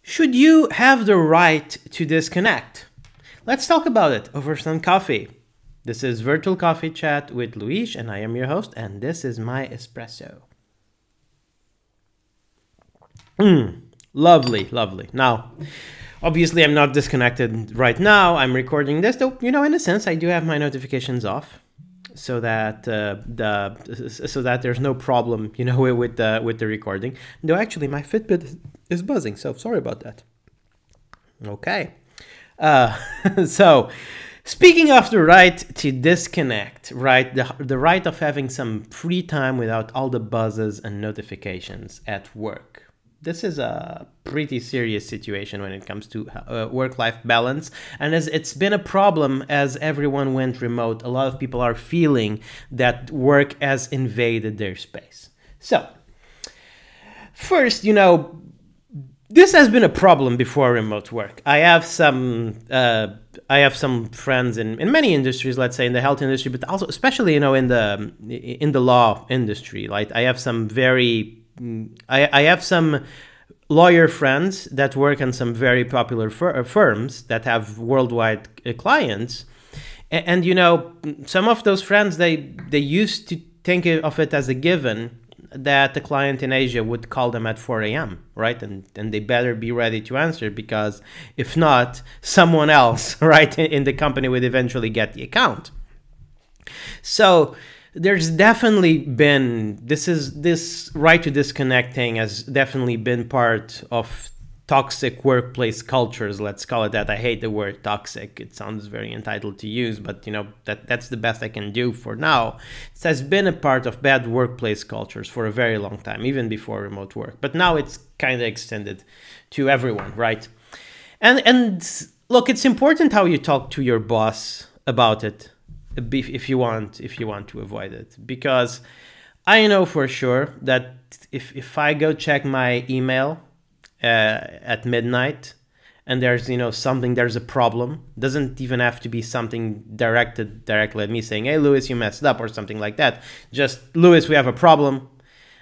Should you have the right to disconnect? Let's talk about it over some coffee. This is Virtual Coffee Chat with Luis, and I am your host, and this is my espresso. Lovely, lovely. Now, obviously, I'm not disconnected right now. I'm recording this, though, in a sense, I do have my notifications off, so that there's no problem, with the recording. Though actually, my Fitbit is buzzing, so sorry about that. Okay. So, speaking of the right to disconnect, right, the right of having some free time without all the buzzes and notifications at work. This is a pretty serious situation when it comes to work-life balance. And as it's been a problem as everyone went remote, a lot of people are feeling that work has invaded their space. So, first, this has been a problem before remote work. I have some friends in many industries, let's say in the health industry, but also especially in the law industry. Like I have some I have some lawyer friends that work in some very popular firms that have worldwide clients, and some of those friends they used to think of it as a given that the client in Asia would call them at 4 a.m., right? And they better be ready to answer, because if not, someone else, right, in the company would eventually get the account. So there's definitely been, this right to disconnect thing has definitely been part of toxic workplace cultures, let's call it that. I hate the word toxic. It sounds very entitled to use, but that's the best I can do for now. It has been a part of bad workplace cultures for a very long time, even before remote work. But now it's kind of extended to everyone, right? And look, it's important how you talk to your boss about it if you want to avoid it, because I know for sure that if I go check my email at midnight and there's there's a problem, doesn't even have to be something directly at me saying, hey Louis, you messed up or something like that, just Louis, we have a problem,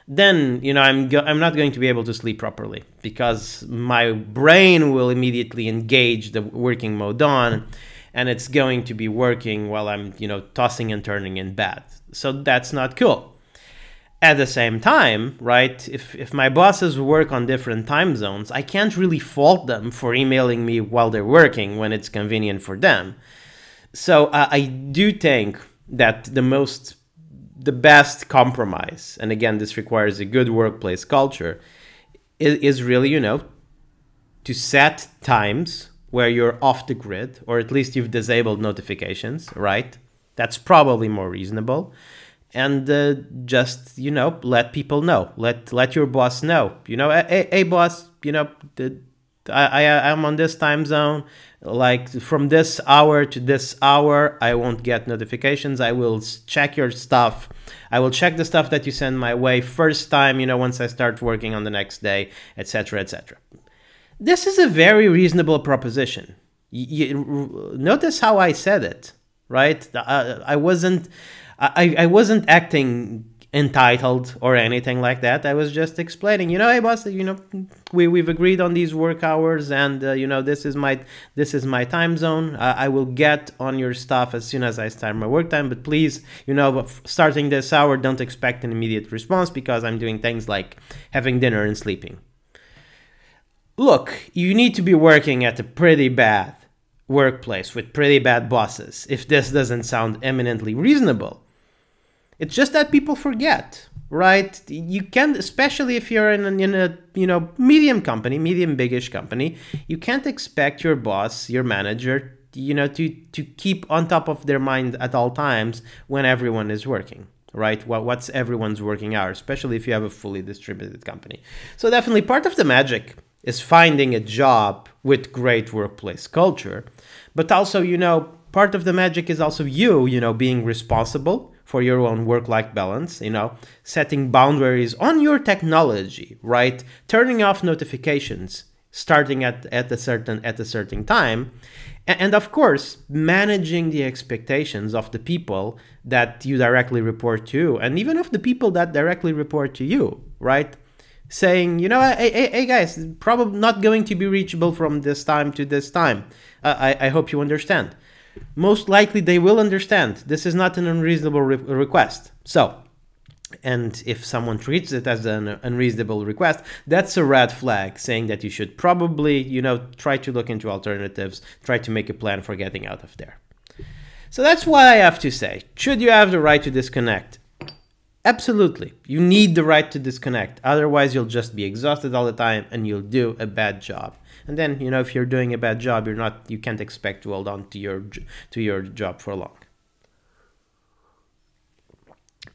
then I'm not going to be able to sleep properly, because my brain will immediately engage the working mode on, and it's going to be working while I'm tossing and turning in bed. So that's not cool. At the same time, right, if my bosses work on different time zones, I can't really fault them for emailing me while they're working when it's convenient for them. So I do think that the best compromise, and again, this requires a good workplace culture, is really, to set times where you're off the grid, or at least you've disabled notifications, right? That's probably more reasonable. And just, let people know. Let your boss know. Hey boss, I'm on this time zone. Like from this hour to this hour, I won't get notifications. I will check your stuff. I will check the stuff that you send my way first time, once I start working on the next day, etc., etc. This is a very reasonable proposition. Notice how I said it, right? I wasn't acting entitled or anything like that. I was just explaining, hey boss, we've agreed on these work hours, and this is my time zone. I will get on your stuff as soon as I start my work time, but please, starting this hour, don't expect an immediate response, because I'm doing things like having dinner and sleeping. Look, you need to be working at a pretty bad workplace with pretty bad bosses if this doesn't sound eminently reasonable. It's just that people forget, right? You can't, especially if you're in a medium company, medium big-ish company, you can't expect your boss, your manager, to keep on top of their mind at all times when everyone is working, right? What's everyone's working hours, especially if you have a fully distributed company. So definitely part of the magic is finding a job with great workplace culture, but also, part of the magic is also being responsible for your own work-life balance, setting boundaries on your technology, right? Turning off notifications, starting at a certain time, and of course, managing the expectations of the people that you directly report to, and even of the people that directly report to you, right? saying, you know, hey guys, probably not going to be reachable from this time to this time. I hope you understand. Most likely they will understand. This is not an unreasonable request. So, and if someone treats it as an unreasonable request, that's a red flag saying that you should probably, you know, try to look into alternatives, try to make a plan for getting out of there. So that's what I have to say. Should you have the right to disconnect? Absolutely. You need the right to disconnect. Otherwise, you'll just be exhausted all the time and you'll do a bad job. And then, you know, if you're doing a bad job, you can't expect to hold on to your job for long.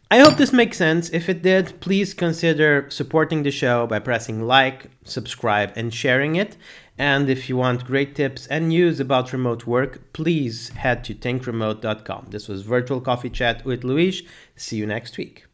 I hope this makes sense. If it did, please consider supporting the show by pressing like, subscribe, and sharing it. And if you want great tips and news about remote work, please head to thinkremote.com. This was Virtual Coffee Chat with Luis. See you next week.